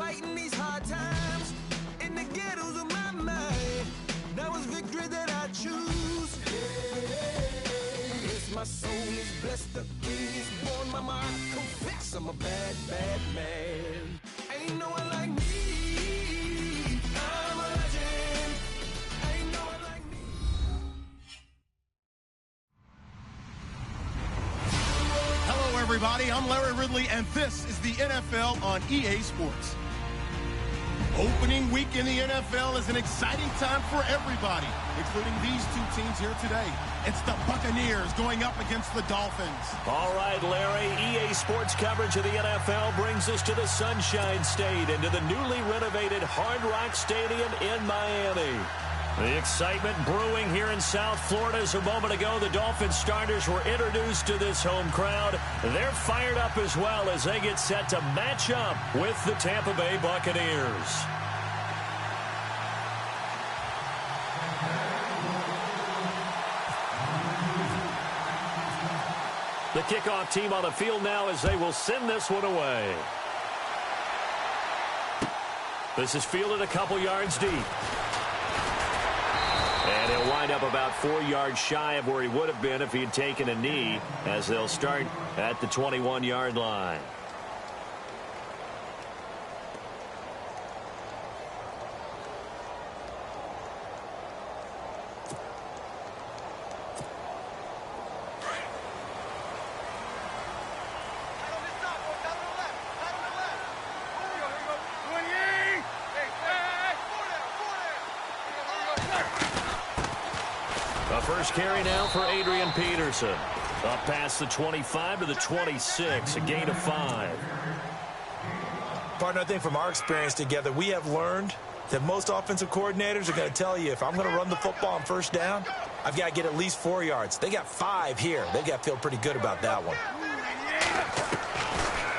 fighting these hard times in the ghettos of my mind. Now it's victory that I choose. Yes, my soul is blessed, the king is born. Mama, I confess I'm a bad, bad man. Ain't no one like me. I'm a legend. Ain't no one like me. Hello, everybody. I'm Larry Ridley, and this is the NFL on EA Sports. Opening week in the NFL is an exciting time for everybody, including these two teams here today. It's the Buccaneers going up against the Dolphins. All right, Larry, EA Sports coverage of the NFL brings us to the Sunshine State and to the newly renovated Hard Rock Stadium in Miami. The excitement brewing here in South Florida as a moment ago the Dolphins starters were introduced to this home crowd. They're fired up as well as they get set to match up with the Tampa Bay Buccaneers. The kickoff team on the field now as they will send this one away. This is fielded a couple yards deep. And he'll wind up about 4 yards shy of where he would have been if he had taken a knee, as they'll start at the 21-yard line. First carry now for Adrian Peterson. Up past the 25 to the 26, a gain of 5. Partner, I think from our experience together, we have learned that most offensive coordinators are going to tell you, if I'm going to run the football on first down, I've got to get at least 4 yards. They got 5 here. They've got to feel pretty good about that one.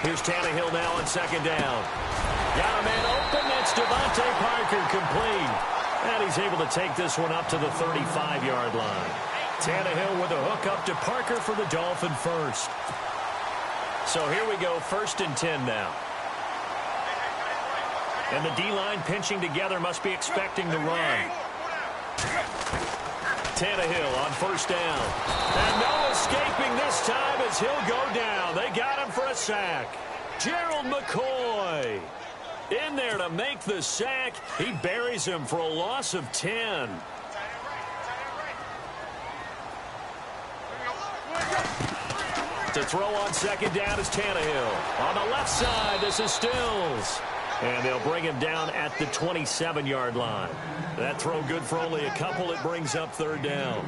Here's Tannehill now on second down. Got a man open. That's Devontae Parker complete. And he's able to take this one up to the 35-yard line. Tannehill with a hook up to Parker for the Dolphin first. So here we go, 1st and 10 now. And the D-line pinching together must be expecting the run. Tannehill on first down. And no escaping this time as he'll go down. They got him for a sack. Gerald McCoy in there to make the sack. He buries him for a loss of 10. To throw on second down is Tannehill. On the left side, this is Stills. And they'll bring him down at the 27-yard line. That throw good for only a couple. It brings up 3rd down.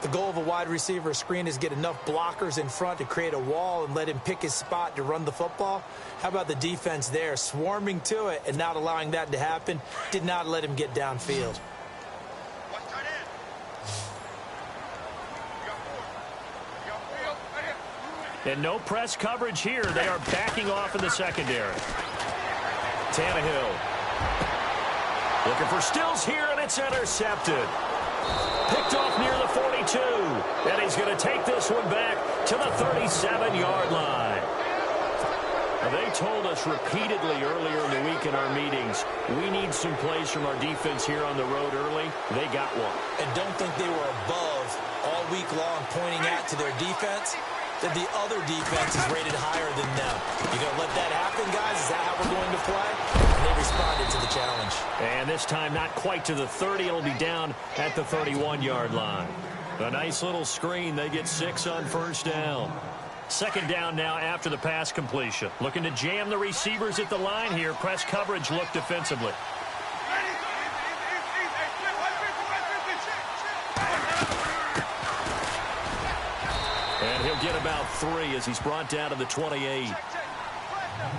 The goal of a wide receiver screen is get enough blockers in front to create a wall and let him pick his spot to run the football. How about the defense there, swarming to it and not allowing that to happen? Did not let him get downfield. And no press coverage here. They are backing off in the secondary. Tannehill looking for Stills here, and it's intercepted. Picked off near the 42. And he's going to take this one back to the 37-yard line. Now, they told us repeatedly earlier in the week in our meetings, we need some plays from our defense here on the road early. They got one. And don't think they were above all week long pointing out to their defense that the other defense is rated higher than them. You going to let that happen, guys? Is that how we're going to play? And they responded to the challenge. And this time not quite to the 30. It'll be down at the 31-yard line. A nice little screen. They get 6 on first down. Second down now after the pass completion. Looking to jam the receivers at the line here. Press coverage look defensively. And he'll get about 3 as he's brought down to the 28.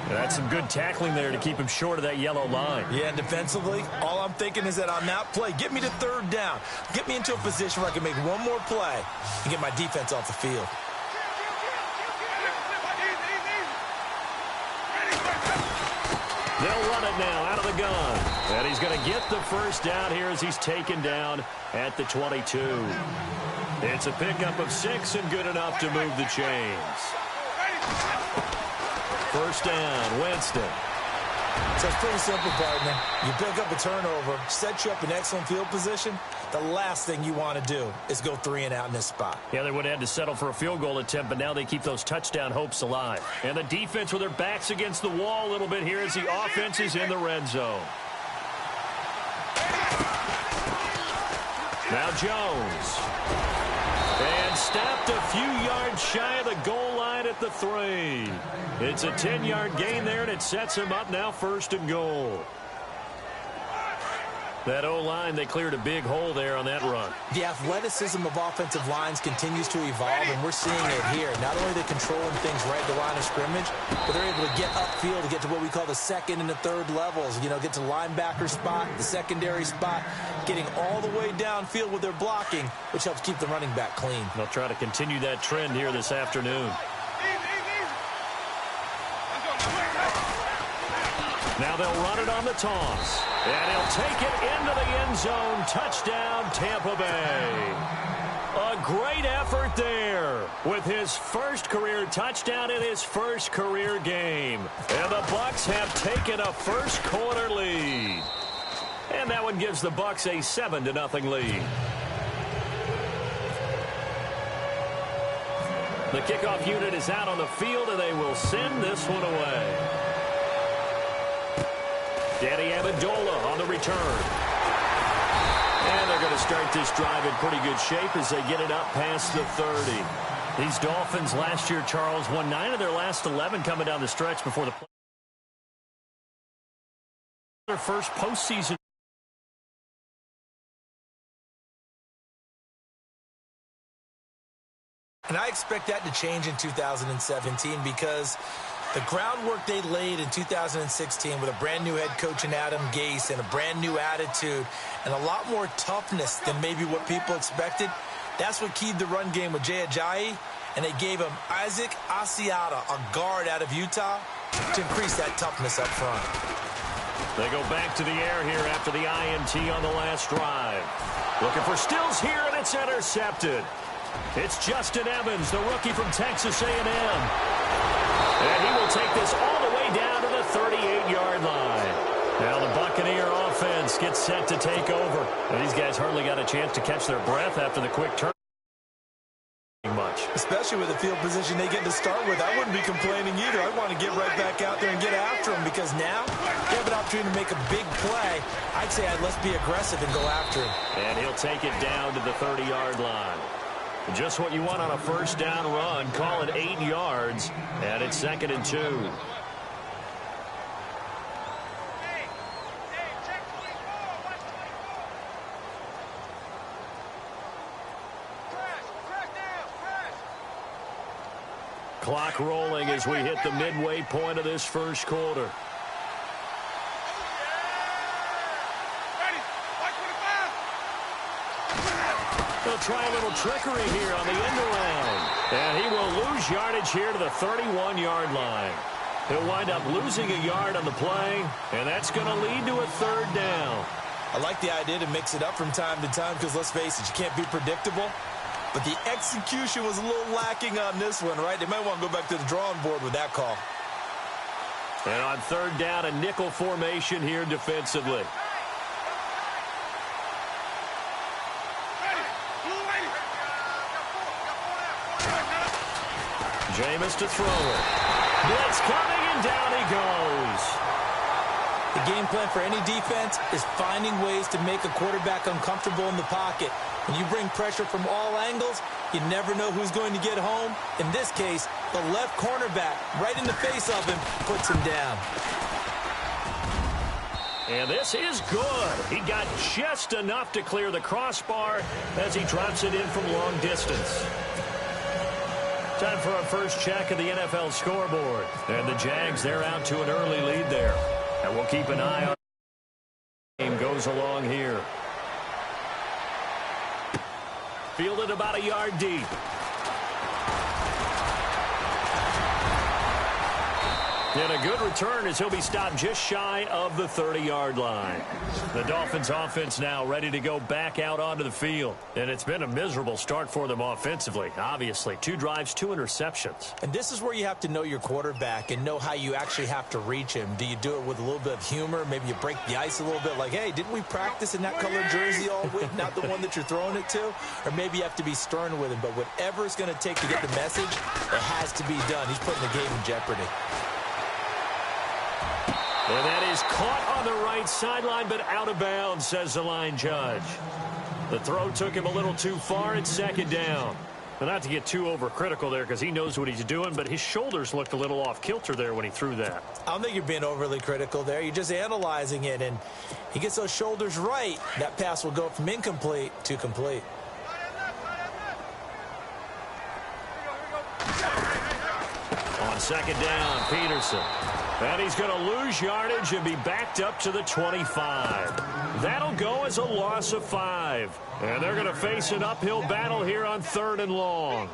That's some good tackling there to keep him short of that yellow line. Yeah, and defensively, all I'm thinking is that on that play, get me to 3rd down. Get me into a position where I can make one more play and get my defense off the field. They'll run it now out of the gun. And he's going to get the first down here as he's taken down at the 22. It's a pickup of 6 and good enough to move the chains. First down, Winston. So it's pretty simple, partner. You pick up a turnover, set you up in excellent field position. The last thing you want to do is go 3 and out in this spot. Yeah, they would have had to settle for a field goal attempt, but now they keep those touchdown hopes alive. And the defense with their backs against the wall a little bit here as the offense is in the red zone. Now Jones. And stopped a few yards shy of the goal line at the 3. It's a 10-yard gain there, and it sets him up now 1st and goal. That O-line, they cleared a big hole there on that run. The athleticism of offensive lines continues to evolve, and we're seeing it here. Not only are they controlling things right at the line of scrimmage, but they're able to get upfield to get to what we call the second and the third levels. You know, get to linebacker spot, the secondary spot, getting all the way downfield with their blocking, which helps keep the running back clean. They'll try to continue that trend here this afternoon. Now they'll run it on the toss. And he'll take it into the end zone. Touchdown, Tampa Bay. A great effort there with his first career touchdown in his first career game. And the Bucs have taken a first quarter lead. And that one gives the Bucs a 7-0 lead. The kickoff unit is out on the field, and they will send this one away. Danny Amendola on the return. And they're going to start this drive in pretty good shape as they get it up past the 30. These Dolphins last year, Charles, won 9 of their last 11 coming down the stretch before the their first postseason. And I expect that to change in 2017 because the groundwork they laid in 2016 with a brand-new head coach in Adam Gase and a brand-new attitude and a lot more toughness than maybe what people expected, that's what keyed the run game with Jay Ajayi, and they gave him Isaac Asiata, a guard out of Utah, to increase that toughness up front. They go back to the air here after the INT on the last drive. Looking for Stills here, and it's intercepted. It's Justin Evans, the rookie from Texas A&M. And he will take this all the way down to the 38-yard line. Now the Buccaneer offense gets set to take over. Now these guys hardly got a chance to catch their breath after the quick turn. Much. Especially with the field position they get to start with. I wouldn't be complaining either. I want to get right back out there and get after them because now they have an opportunity to make a big play. I'd say let's be aggressive and go after him. And he'll take it down to the 30-yard line. Just what you want on a first down run. Call it 8 yards, and it's 2nd and 2. Clock rolling as we hit the midway point of this first quarter. They'll try a little trickery here on the end around. And he will lose yardage here to the 31-yard line. He'll wind up losing a yard on the play, and that's going to lead to a 3rd down. I like the idea to mix it up from time to time because, let's face it, you can't be predictable. But the execution was a little lacking on this one, right? They might want to go back to the drawing board with that call. And on 3rd down, a nickel formation here defensively. Jameis to throw it. Blitz coming, and down he goes. The game plan for any defense is finding ways to make a quarterback uncomfortable in the pocket. When you bring pressure from all angles, you never know who's going to get home. In this case, the left cornerback, right in the face of him, puts him down. And this is good. He got just enough to clear the crossbar as he drops it in from long distance. Time for our first check of the NFL scoreboard. And the Jags, they're out to an early lead there. And we'll keep an eye on how the game goes along here. Fielded about a yard deep. And a good return as he'll be stopped just shy of the 30-yard line. The Dolphins offense now ready to go back out onto the field. And it's been a miserable start for them offensively, obviously. 2 drives, 2 interceptions. And this is where you have to know your quarterback and know how you actually have to reach him. Do you do it with a little bit of humor? Maybe you break the ice a little bit like, hey, didn't we practice in that colored jersey all week, not the one that you're throwing it to? Or maybe you have to be stern with him. But whatever it's going to take to get the message, it has to be done. He's putting the game in jeopardy. And that is caught on the right sideline, but out of bounds, says the line judge. The throw took him a little too far. It's second down. But not to get too overcritical there because he knows what he's doing, but his shoulders looked a little off kilter there when he threw that. I don't think you're being overly critical there. You're just analyzing it, and he gets those shoulders right. That pass will go from incomplete to complete. On second down, Peterson. And he's going to lose yardage and be backed up to the 25. That'll go as a loss of 5. And they're going to face an uphill battle here on 3rd and long.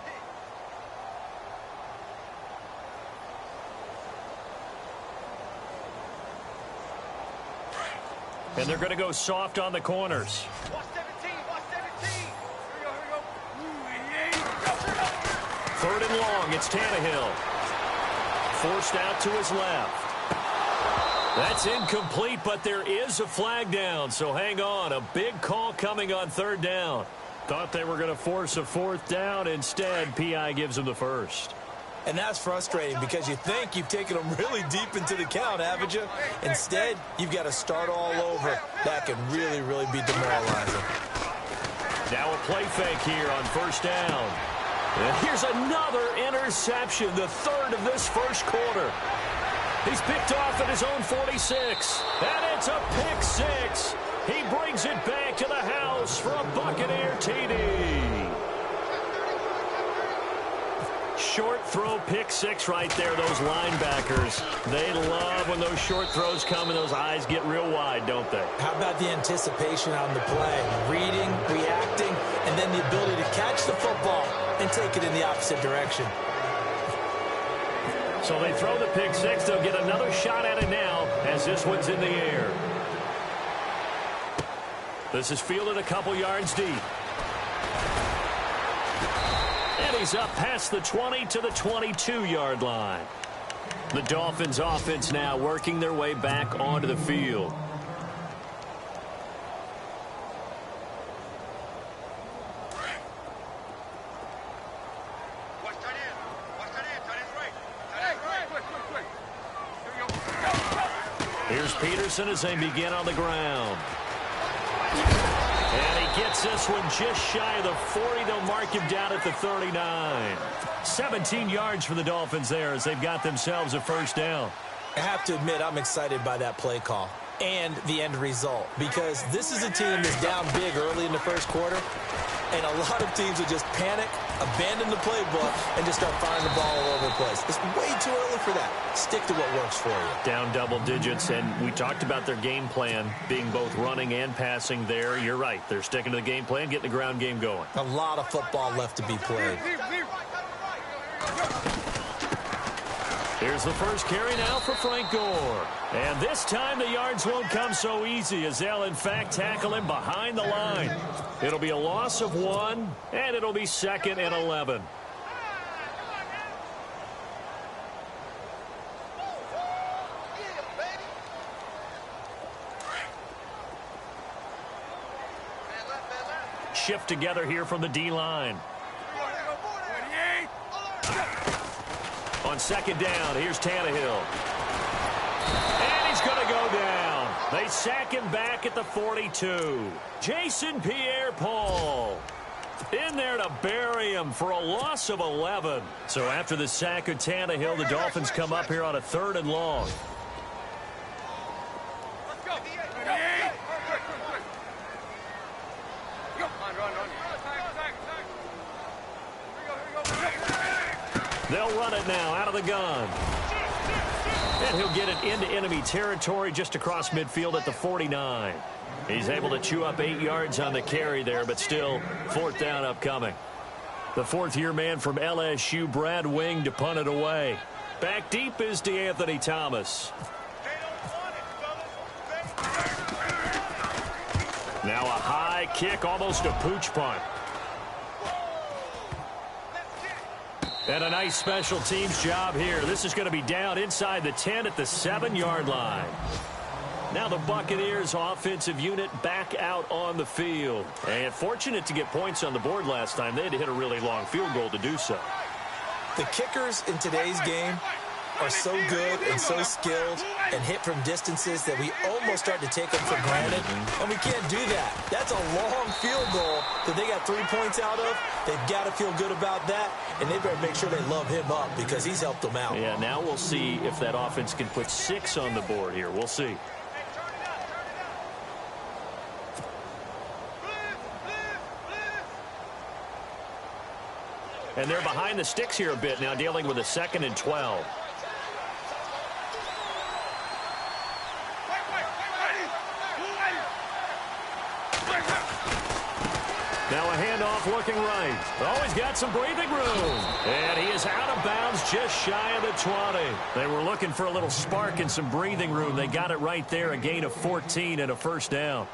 And they're going to go soft on the corners. Watch 17, watch 17. Here we go. 3rd and long, it's Tannehill. Forced out to his left. That's incomplete, but there is a flag down, so hang on. A big call coming on 3rd down. Thought they were going to force a 4th down. Instead, P.I. gives them the first. And that's frustrating because you think you've taken them really deep into the count, haven't you? Instead, you've got to start all over. That can really, really be demoralizing. Now a play fake here on 1st down. And here's another interception, the 3rd of this first quarter. He's picked off at his own 46. And it's a pick 6. He brings it back to the house for a Buccaneer TD. Short throw, pick 6 right there. Those linebackers, they love when those short throws come and those eyes get real wide, don't they? How about the anticipation on the play? Reading, reacting, and then the ability to catch the football and take it in the opposite direction. So they throw the pick 6. They'll get another shot at it now as this one's in the air. This is fielded a couple yards deep. And he's up past the 20 to the 22-yard line. The Dolphins offense now working their way back onto the field. Here's Peterson as they begin on the ground. And he gets this one just shy of the 40. They'll mark him down at the 39. 17 yards for the Dolphins there as they've got themselves a 1st down. I have to admit, I'm excited by that play call and the end result because this is a team that's down big early in the first quarter, and a lot of teams will just panic, abandon the playbook, and just start firing the ball all over the place. It's way too early for that. Stick to what works for you. Down double digits, and we talked about their game plan being both running and passing there. You're right. They're sticking to the game plan, getting the ground game going. A lot of football left to be played. Here's the first carry now for Frank Gore. And this time the yards won't come so easy as they'll, in fact, tackle him behind the line. It'll be a loss of 1, and it'll be 2nd and 11. Shift together here from the D-line. On 2nd down, here's Tannehill. And he's going to go down. They sack him back at the 42. Jason Pierre-Paul in there to bury him for a loss of 11. So after the sack of Tannehill, the Dolphins come up here on a 3rd and long. They'll run it now out of the gun. And he'll get it into enemy territory just across midfield at the 49. He's able to chew up 8 yards on the carry there, but still 4th down upcoming. The 4th-year man from LSU, Brad Wing, to punt it away. Back deep is DeAnthony Thomas. Now a high kick, almost a pooch punt. And a nice special teams job here. This is going to be down inside the 10 at the 7-yard line. Now the Buccaneers offensive unit back out on the field. And fortunate to get points on the board last time. They had to hit a really long field goal to do so. The kickers in today's game are so good and so skilled and hit from distances that we almost start to take them for granted, and we can't do that. That's a long field goal that they got 3 points out of. They've got to feel good about that, and they better make sure they love him up because he's helped them out. Yeah, now we'll see if that offense can put 6 on the board here. We'll see. And they're behind the sticks here a bit now, dealing with a 2nd and 12. Now a handoff looking right. Oh, he's got some breathing room. And he is out of bounds just shy of the 20. They were looking for a little spark and some breathing room. They got it right there, a gain of 14 and a first down.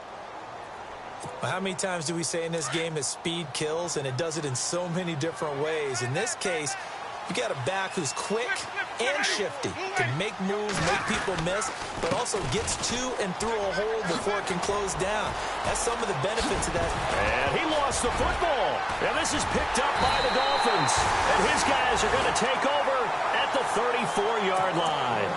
How many times do we say in this game that speed kills, and it does it in so many different ways? In this case, you got a back who's quick and shifty, can make moves, make people miss, but also gets to and through a hole before it can close down. That's some of the benefits of that. And he lost the football. And this is picked up by the Dolphins. And his guys are going to take over at the 34-yard line.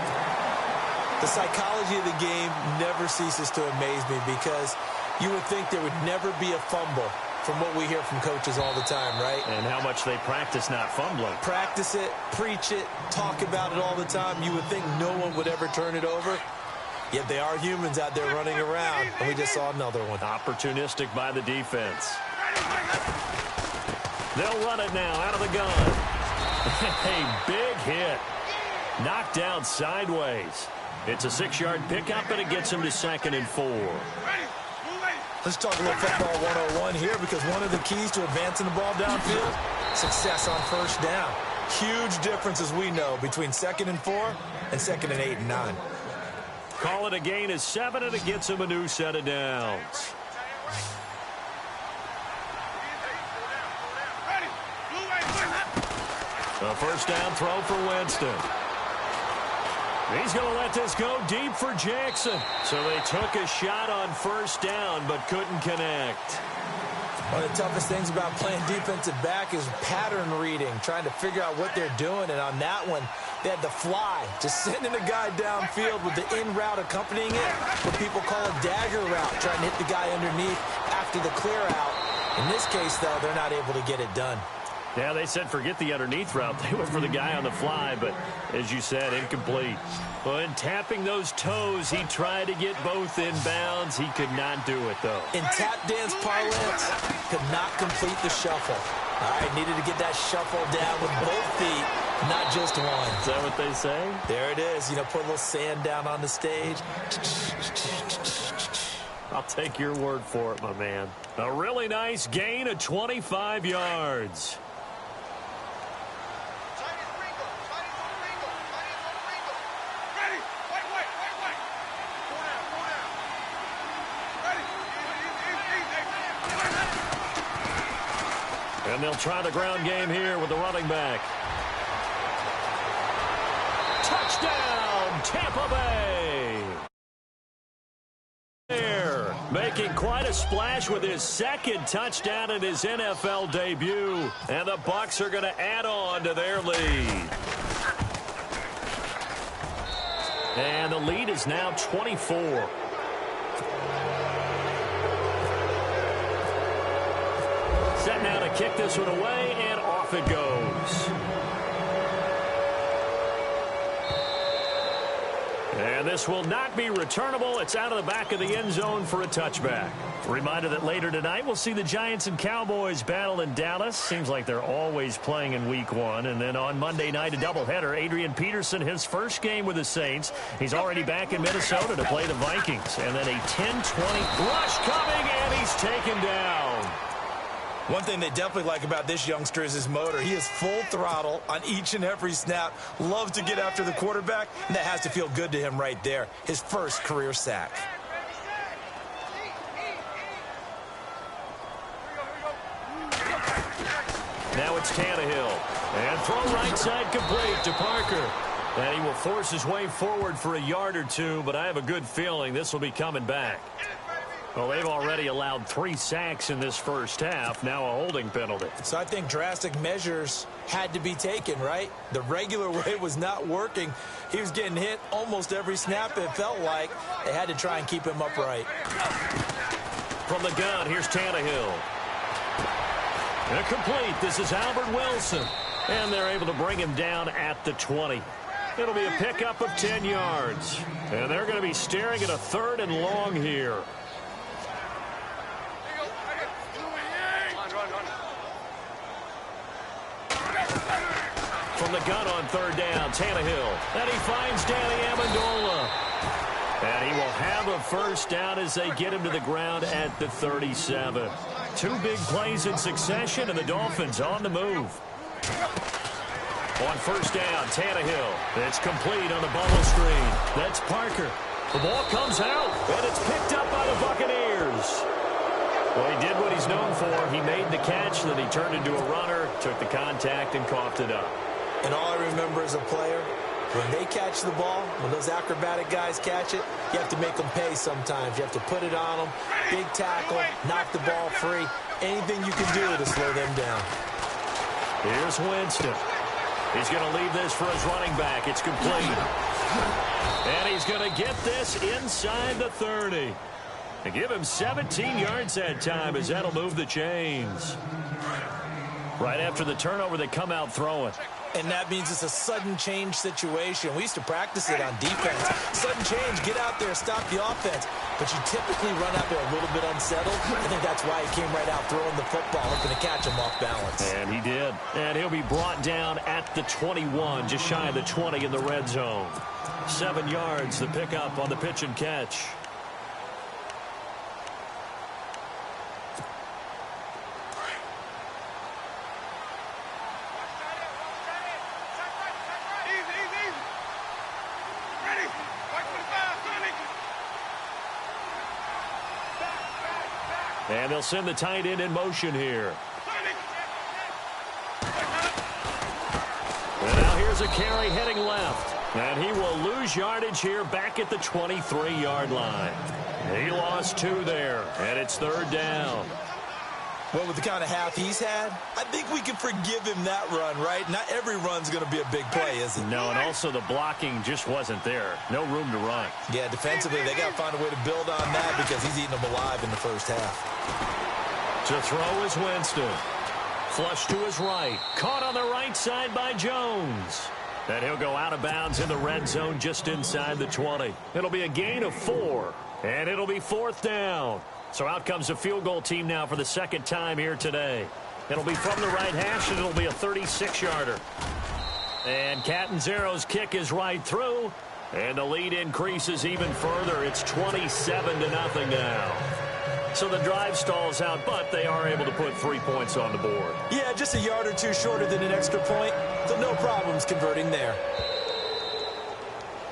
The psychology of the game never ceases to amaze me because you would think there would never be a fumble from what we hear from coaches all the time, right? And how much they practice not fumbling. Practice it, preach it, talk about it all the time. You would think no one would ever turn it over. Yet they are humans out there running around, and we just saw another one. Opportunistic by the defense. They'll run it now out of the gun. A big hit. Knocked down sideways. It's a 6-yard pickup, and it gets him to 2nd and 4. Let's talk a little football 101 here because one of the keys to advancing the ball downfield, success on first down. Huge difference, as we know, between 2nd and 4 and 2nd and 8 and 9. Call it a gain of 7, and it gets him a new set of downs. A first down throw for Winston. He's going to let this go deep for Jackson. So they took a shot on first down but couldn't connect. One of the toughest things about playing defensive back is pattern reading, trying to figure out what they're doing. And on that one, they had the fly, just sending a guy downfield with the in route accompanying it, what people call a dagger route, trying to hit the guy underneath after the clear out. In this case, though, they're not able to get it done. Yeah, they said forget the underneath route. They went for the guy on the fly, but as you said, incomplete. When tapping those toes, he tried to get both in bounds. He could not do it, though. In tap dance parlance, could not complete the shuffle. All right, needed to get that shuffle down with both feet, not just one. Is that what they say? There it is. You know, put a little sand down on the stage. I'll take your word for it, my man. A really nice gain of 25 yards. And they'll try the ground game here with the running back. Touchdown, Tampa Bay! There, making quite a splash with his 2nd touchdown in his NFL debut. And the Bucs are going to add on to their lead. And the lead is now 24. Set now to kick this one away, and off it goes. And this will not be returnable. It's out of the back of the end zone for a touchback. Reminder that later tonight we'll see the Giants and Cowboys battle in Dallas. Seems like they're always playing in week 1. And then on Monday night, a doubleheader. Adrian Peterson, his first game with the Saints. He's already back in Minnesota to play the Vikings. And then a 10-20 rush coming, and he's taken down. One thing they definitely like about this youngster is his motor. He is full throttle on each and every snap. Loves to get after the quarterback, and that has to feel good to him right there. His first career sack. Now it's Tannehill. And throw right side complete to Parker. And he will force his way forward for a yard or two, but I have a good feeling this will be coming back. Well, they've already allowed 3 sacks in this first half, now a holding penalty. So I think drastic measures had to be taken, right? The regular way was not working. He was getting hit almost every snap, it felt like. They had to try and keep him upright. From the gun, here's Tannehill. Incomplete. This is Albert Wilson. And they're able to bring him down at the 20. It'll be a pickup of 10 yards. And they're going to be staring at a 3rd and long here. From the gun on 3rd down, Tannehill. And he finds Danny Amendola. And he will have a first down as they get him to the ground at the 37. 2 big plays in succession, and the Dolphins on the move. On 1st down, Tannehill. It's complete on the bubble screen. That's Parker. The ball comes out, and it's picked up by the Buccaneers. Well, he did what he's known for. He made the catch, then he turned into a runner, took the contact, and coughed it up. And all I remember as a player, when they catch the ball, when those acrobatic guys catch it, you have to make them pay sometimes. You have to put it on them, big tackle, knock the ball free. Anything you can do to slow them down. Here's Winston. He's going to leave this for his running back. It's complete. And he's going to get this inside the 30. And give him 17 yards that time as that'll move the chains. Right after the turnover, they come out throwing. And that means it's a sudden change situation. We used to practice it on defense. Sudden change, get out there, stop the offense. But you typically run out there a little bit unsettled. I think that's why he came right out throwing the football, looking to catch him off balance. And he did. And he'll be brought down at the 21, just shy of the 20 in the red zone. 7 yards, the pickup on the pitch and catch. And they'll send the tight end in motion here. And now here's a carry heading left. And he will lose yardage here back at the 23-yard line. He lost 2 there, and it's 3rd down. Well, with the kind of half he's had, I think we can forgive him that run, right? Not every run's going to be a big play, is it? No, and also the blocking just wasn't there. No room to run. Yeah, defensively, they got to find a way to build on that because he's eating them alive in the first half. To throw is Winston. Flush to his right. Caught on the right side by Jones. And he'll go out of bounds in the red zone just inside the 20. It'll be a gain of 4, and it'll be 4th down. So out comes the field goal team now for the 2nd time here today. It'll be from the right hash, and it'll be a 36-yarder. And Catanzaro's kick is right through, and the lead increases even further. It's 27-0 now. So the drive stalls out, but they are able to put 3 points on the board. Yeah, just a yard or 2 shorter than an extra point, so no problems converting there.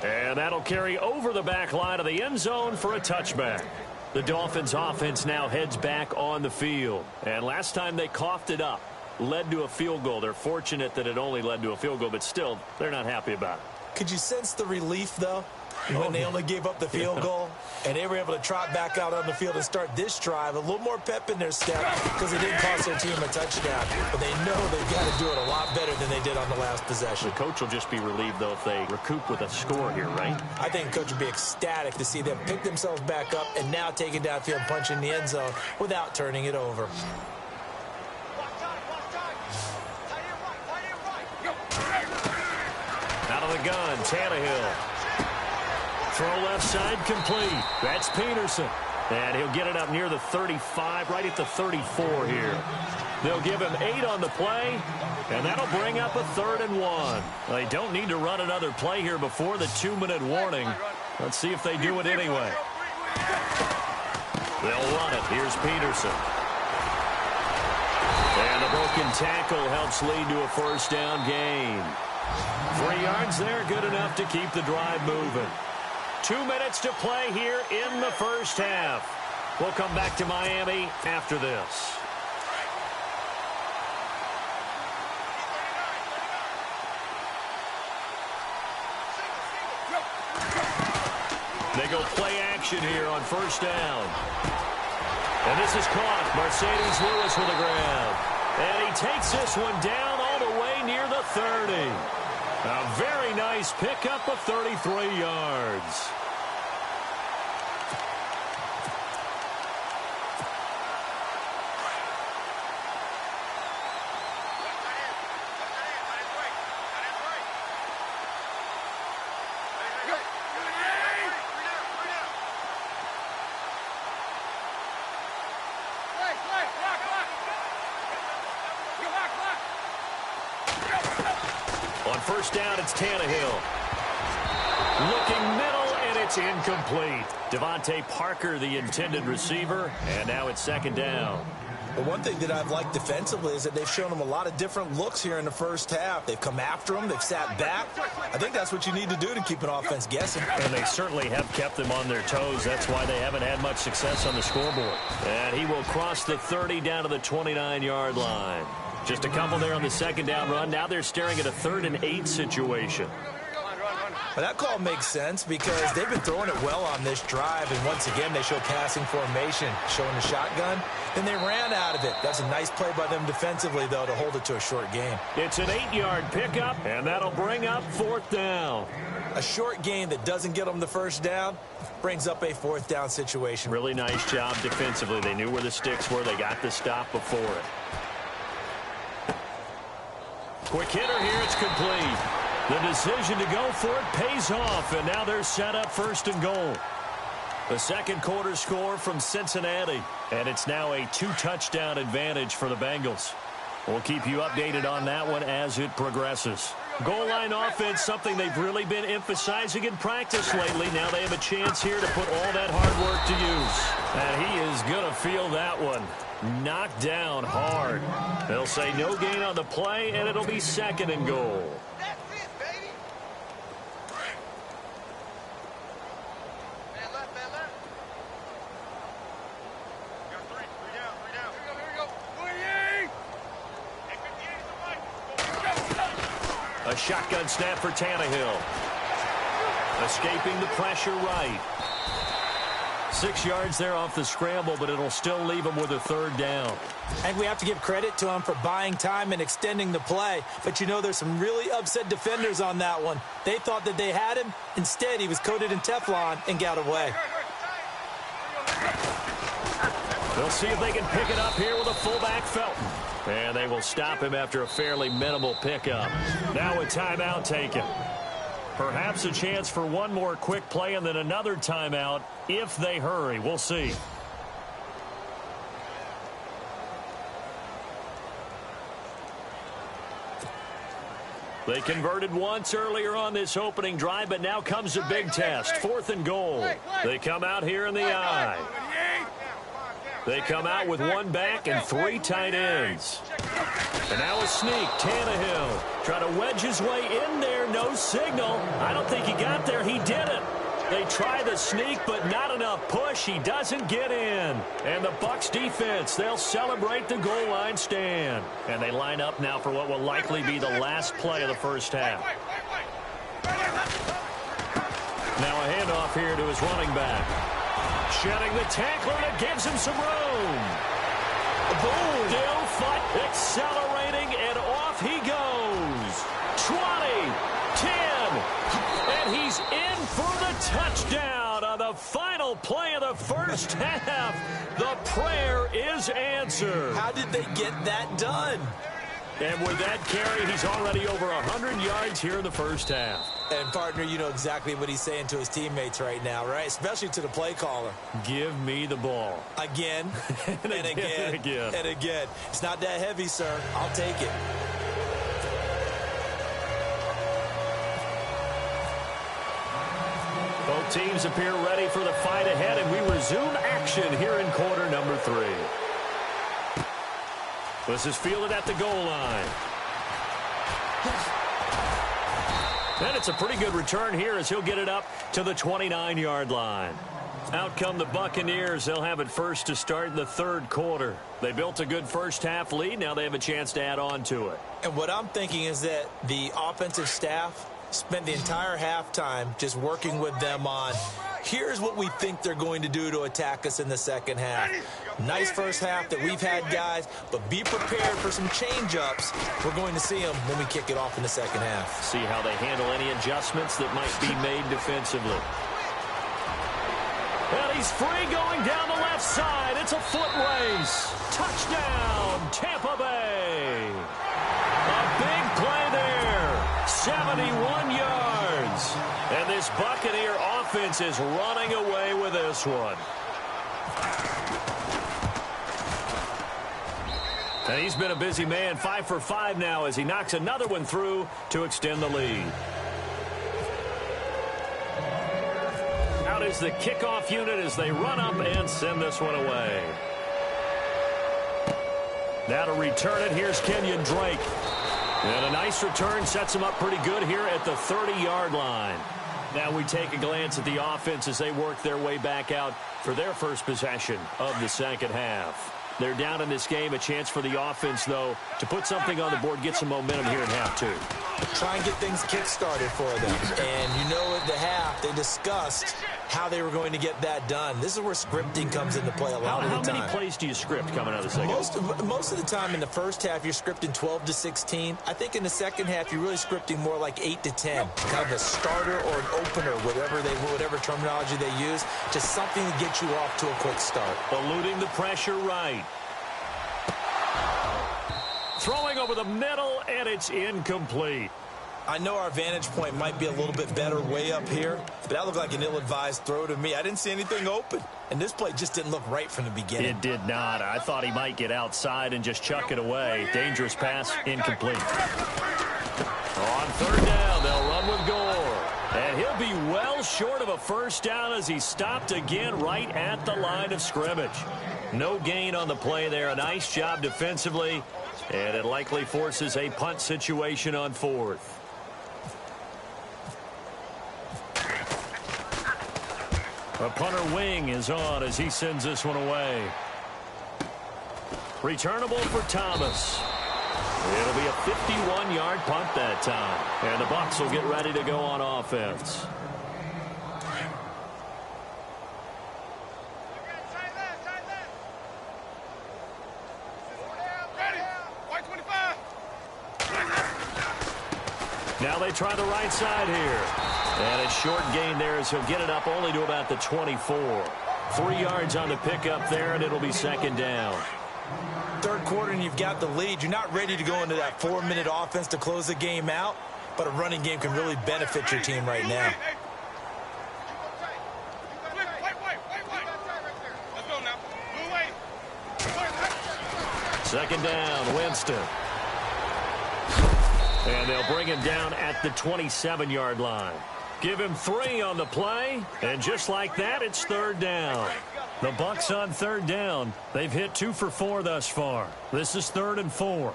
And that'll carry over the back line of the end zone for a touchback. The Dolphins offense now heads back on the field. And last time they coughed it up, led to a field goal. They're fortunate that it only led to a field goal, but still, they're not happy about it. Could you sense the relief, though, when they only gave up the field goal? And they were able to trot back out on the field and start this drive. A little more pep in their step because it didn't cost their team a touchdown. But they know they've got to do it a lot better than they did on the last possession. The coach will just be relieved, though, if they recoup with a score here, right? I think the coach would be ecstatic to see them pick themselves back up and now take it downfield and punch in the end zone without turning it over. Out of the gun, Tannehill. Throw left side complete. That's Peterson. And he'll get it up near the 35, right at the 34 here. They'll give him 8 on the play, and that'll bring up a 3rd and 1. They don't need to run another play here before the 2-minute warning. Let's see if they do it anyway. They'll run it. Here's Peterson. And the broken tackle helps lead to a first down gain. 3 yards there, good enough to keep the drive moving. 2 minutes to play here in the first half. We'll come back to Miami after this. They go play action here on first down. And this is caught. Mercedes Lewis with a grab. And he takes this one down all the way near the 30. A very nice pickup of 33 yards. On first down, it's Tannehill. Looking middle, and it's incomplete. Devontae Parker, the intended receiver, and now it's second down. The one thing that I've liked defensively is that they've shown them a lot of different looks here in the first half. They've come after them. They've sat back. I think that's what you need to do to keep an offense guessing. And they certainly have kept them on their toes. That's why they haven't had much success on the scoreboard. And he will cross the 30 down to the 29-yard line. Just a couple there on the second down run. Now they're staring at a 3rd and 8 situation. Well, that call makes sense because they've been throwing it well on this drive, and once again they show passing formation, showing the shotgun. Then they ran out of it. That's a nice play by them defensively, though, to hold it to a short gain. It's an 8-yard pickup, and that'll bring up 4th down. A short gain that doesn't get them the first down brings up a 4th down situation. Really nice job defensively. They knew where the sticks were. They got the stop before it. Quick hitter here. It's complete. The decision to go for it pays off, and now they're set up 1st and goal. The second quarter score from Cincinnati, and it's now a 2-touchdown advantage for the Bengals. We'll keep you updated on that one as it progresses. Goal line offense, something they've really been emphasizing in practice lately. Now they have a chance here to put all that hard work to use. And he is going to feel that one. Knocked down hard. They'll say no gain on the play, and it'll be 2nd and goal. That's it, baby. Man left, man left. We got three down. Here we go. 28. Hey, 58 is the mic. A shotgun snap for Tannehill. Escaping the pressure right. 6 yards there off the scramble, but it'll still leave him with a 3rd down. And we have to give credit to him for buying time and extending the play. But you know there's some really upset defenders on that one. They thought that they had him. Instead, he was coated in Teflon and got away. They'll see if they can pick it up here with a fullback Felton. And they will stop him after a fairly minimal pickup. Now a timeout taken. Perhaps a chance for one more quick play and then another timeout if they hurry. We'll see. They converted once earlier on this opening drive, but now comes a big test. 4th and goal. They come out here in the I. They come out with one back and 3 tight ends. And now a sneak. Tannehill trying to wedge his way in there. No signal. I don't think he got there. He didn't. They try the sneak, but not enough push. He doesn't get in. And the Bucs defense, they'll celebrate the goal line stand. And they line up now for what will likely be the last play of the first half. Now a handoff here to his running back. Shedding the tackler that gives him some room. Boom. Still fight. Accelerating, and off he goes. 20, 10, and he's in for the touchdown on the final play of the first half. The prayer is answered. How did they get that done? And with that carry, he's already over 100 yards here in the first half. And, partner, you know exactly what he's saying to his teammates right now, right? Especially to the play caller. Give me the ball. Again, and again, and again. It's not that heavy, sir. I'll take it. Both teams appear ready for the fight ahead, and we resume action here in quarter number 3. This is fielded at the goal line. And it's a pretty good return here as he'll get it up to the 29-yard line. Out come the Buccaneers. They'll have it first to start in the third quarter. They built a good first-half lead. Now they have a chance to add on to it. And what I'm thinking is that the offensive staff spent the entire halftime just working with them on, here's what we think they're going to do to attack us in the second half. Nice first half that we've had, guys, but be prepared for some change-ups. We're going to see them when we kick it off in the second half. See how they handle any adjustments that might be made defensively. And he's free going down the left side. It's a foot race. Touchdown, Tampa Bay. A big play there. 71 yards. And this Buccaneer offense is running away with this one. And he's been a busy man, 5 for 5 now as he knocks another one through to extend the lead. Out is the kickoff unit as they run up and send this one away. Now to return it, here's Kenyon Drake. And a nice return sets him up pretty good here at the 30-yard line. Now we take a glance at the offense as they work their way back out for their first possession of the second half. They're down in this game. A chance for the offense, though, to put something on the board, get some momentum here in half two. Try and get things kick-started for them. And you know at the half, they discussed how they were going to get that done. This is where scripting comes into play a lot of the time. How many plays do you script coming out of the second? Most of the time in the first half, you're scripting 12 to 16. I think in the second half, you're really scripting more like 8 to 10. Kind of a starter or an opener, whatever terminology they use, just something to get you off to a quick start. Eluding the pressure right. Throwing over the middle, and it's incomplete. I know our vantage point might be a little bit better way up here, but that looked like an ill-advised throw to me. I didn't see anything open, and this play just didn't look right from the beginning. It did not. I thought he might get outside and just chuck it away. Dangerous pass, incomplete. On third down, they'll run with Gore. And he'll be well short of a first down as he stopped again right at the line of scrimmage. No gain on the play there. A nice job defensively. And it likely forces a punt situation on fourth. A punter wing is on as he sends this one away. Returnable for Thomas. It'll be a 51-yard punt that time. And the Bucs will get ready to go on offense. Now they try the right side here. And a short gain there as he'll get it up only to about the 24. 3 yards on the pickup there, and it'll be second down. Third quarter, and you've got the lead. You're not ready to go into that 4-minute offense to close the game out, but a running game can really benefit your team right now. Second down, Winston. And they'll bring him down at the 27-yard line. Give him 3 on the play, and just like that, it's third down. The Bucs on third down. They've hit 2 for 4 thus far. This is 3rd and 4.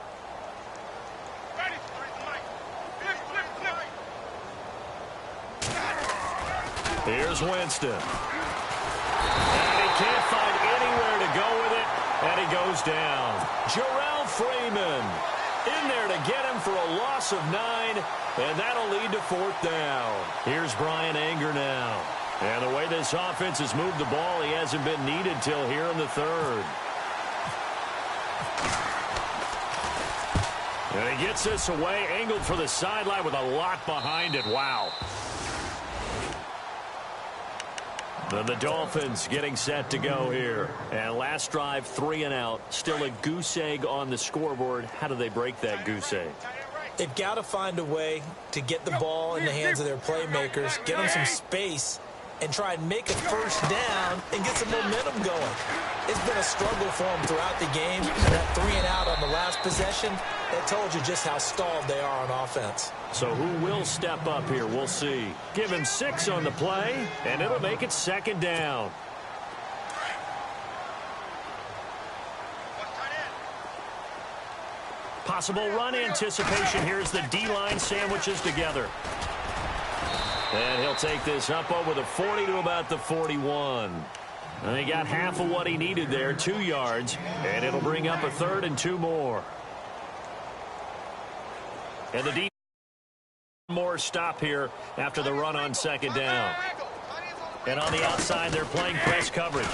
Here's Winston. And he can't find anywhere to go with it, and he goes down. Jarrell Freeman in there to get him for a loss of 9, and that'll lead to 4th down. Here's Brian Anger now. And the way this offense has moved the ball, he hasn't been needed till here in the third. And he gets this away, angled for the sideline with a lot behind it. Wow. Then the Dolphins getting set to go here. And last drive, 3 and out. Still a goose egg on the scoreboard. How do they break that goose egg? They've got to find a way to get the ball in the hands of their playmakers, get them some space, and try and make a first down and get some momentum going. It's been a struggle for them throughout the game. And that 3 and out on the last possession, that told you just how stalled they are on offense. So who will step up here? We'll see. Give him 6 on the play, and it'll make it second down. Possible run anticipation here as the D-line sandwiches together. And he'll take this up over the 40 to about the 41. And he got half of what he needed there, 2 yards. And it'll bring up a 3rd and 2 more. And the D more stop here after the run on 2nd down. And on the outside, they're playing press coverage.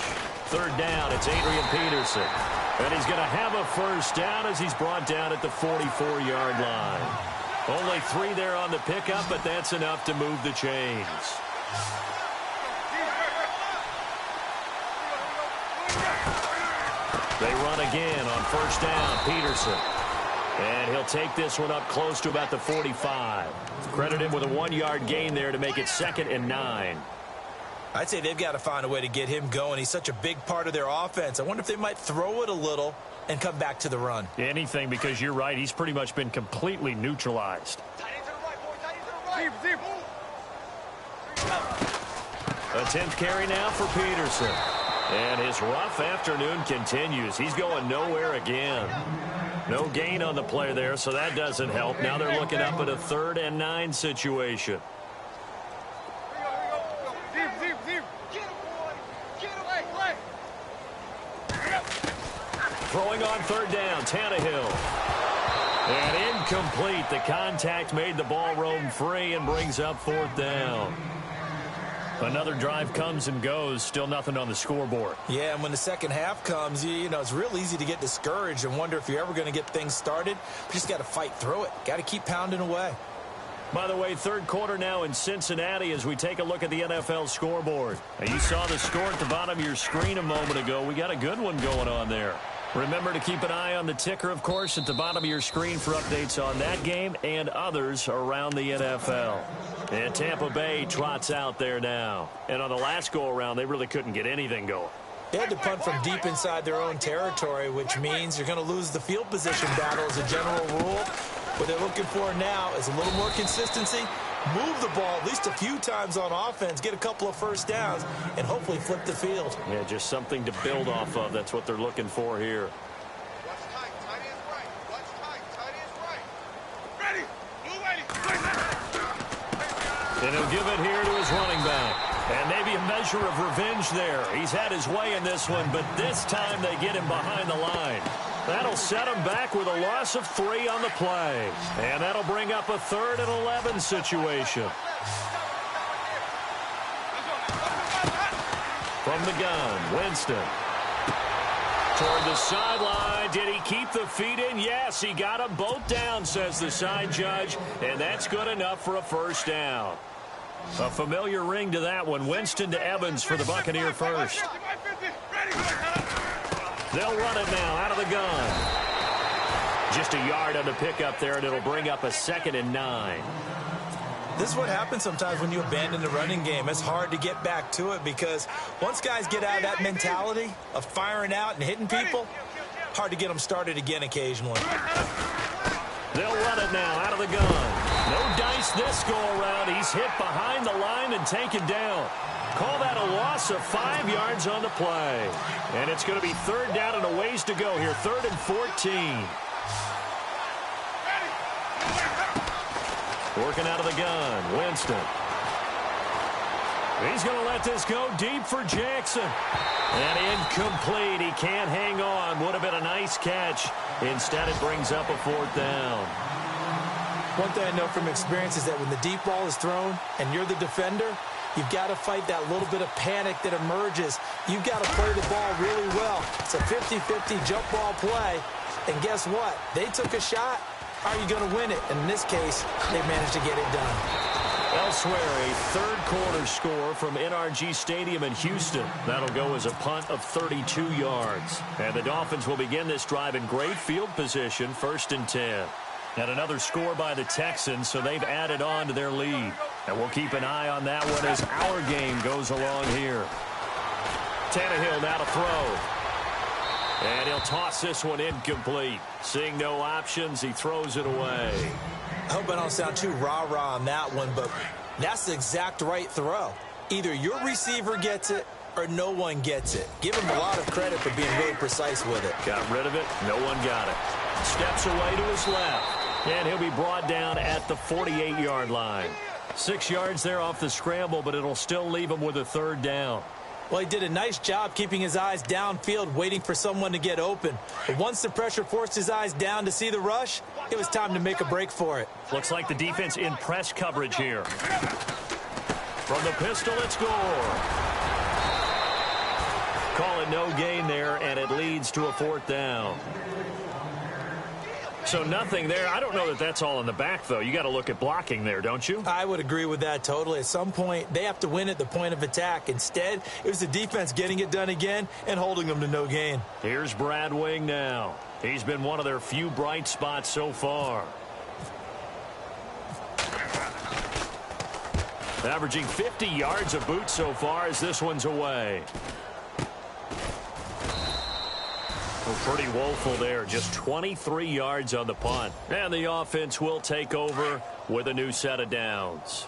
3rd down, it's Adrian Peterson. And he's going to have a 1st down as he's brought down at the 44-yard line. Only 3 there on the pickup, but that's enough to move the chains. They run again on 1st down, Peterson. And he'll take this one up close to about the 45. Credit him with a 1-yard gain there to make it 2nd and 9. I'd say they've got to find a way to get him going. He's such a big part of their offense. I wonder if they might throw it a little and come back to the run. Anything, because you're right. He's pretty much been completely neutralized. A 10th carry now for Peterson. And his rough afternoon continues. He's going nowhere again. No gain on the play there, so that doesn't help. Now they're looking up at a 3rd and 9 situation. Throwing on 3rd down, Tannehill. And incomplete. The contact made the ball roam free and brings up 4th down. Another drive comes and goes. Still nothing on the scoreboard. Yeah, and when the second half comes, you know, it's real easy to get discouraged and wonder if you're ever going to get things started. You just got to fight through it. Got to keep pounding away. By the way, 3rd quarter now in Cincinnati as we take a look at the NFL scoreboard. Now, you saw the score at the bottom of your screen a moment ago. We got a good one going on there. Remember to keep an eye on the ticker, of course, at the bottom of your screen for updates on that game and others around the NFL. And Tampa Bay trots out there now. And on the last go-around, they really couldn't get anything going. They had to punt from deep inside their own territory, which means you're going to lose the field position battle as a general rule. What they're looking for now is a little more consistency, move the ball at least a few times on offense, get a couple of 1st downs, and hopefully flip the field. Yeah, just something to build off of. That's what they're looking for here. And he'll give it here to his running back. And maybe a measure of revenge there. He's had his way in this one, but this time they get him behind the line. That'll set him back with a loss of 3 on the play. And that'll bring up a 3rd and 11 situation. From the gun, Winston. Toward the sideline. Did he keep the feet in? Yes, he got them both down, says the side judge. And that's good enough for a 1st down. A familiar ring to that one. Winston to Evans for the Buccaneer first. They'll run it now out of the gun. Just a yard on the pickup there, and it'll bring up a 2nd and 9. This is what happens sometimes when you abandon the running game. It's hard to get back to it because once guys get out of that mentality of firing out and hitting people, hard to get them started again occasionally. They'll run it now out of the gun. No dice this go-around. He's hit behind the line and taken down. Call that a loss of 5 yards on the play. And it's going to be 3rd down and a ways to go here. 3rd and 14. Working out of the gun, Winston. He's going to let this go deep for Jackson. And incomplete. He can't hang on. Would have been a nice catch. Instead, it brings up a 4th down. One thing I know from experience is that when the deep ball is thrown and you're the defender, you've got to fight that little bit of panic that emerges. You've got to play the ball really well. It's a 50-50 jump ball play. And guess what? They took a shot. Are you going to win it? And in this case, they managed to get it done. Elsewhere, a 3rd quarter score from NRG Stadium in Houston. That'll go as a punt of 32 yards. And the Dolphins will begin this drive in great field position, 1st and 10. And another score by the Texans, so they've added on to their lead. And we'll keep an eye on that one as our game goes along here. Tannehill now to throw. And he'll toss this one incomplete. Seeing no options, he throws it away. I hope I don't sound too rah-rah on that one, but that's the exact right throw. Either your receiver gets it or no one gets it. Give him a lot of credit for being really precise with it. Got rid of it. No one got it. Steps away to his left. And he'll be brought down at the 48-yard line. 6 yards there off the scramble, but it'll still leave him with a third down. Well, he did a nice job keeping his eyes downfield, waiting for someone to get open. But once the pressure forced his eyes down to see the rush, it was time to make a break for it. Looks like the defense in press coverage here. From the pistol, it's Gore. Call it no gain there, and it leads to a fourth down. So nothing there. I don't know that that's all in the back, though. You got to look at blocking there, don't you? I would agree with that totally. At some point, they have to win at the point of attack. Instead, it was the defense getting it done again and holding them to no gain. Here's Brad Wing now. He's been one of their few bright spots so far. Averaging 50 yards a boot so far as this one's away. Well, pretty woeful there. Just 23 yards on the punt. And the offense will take over with a new set of downs.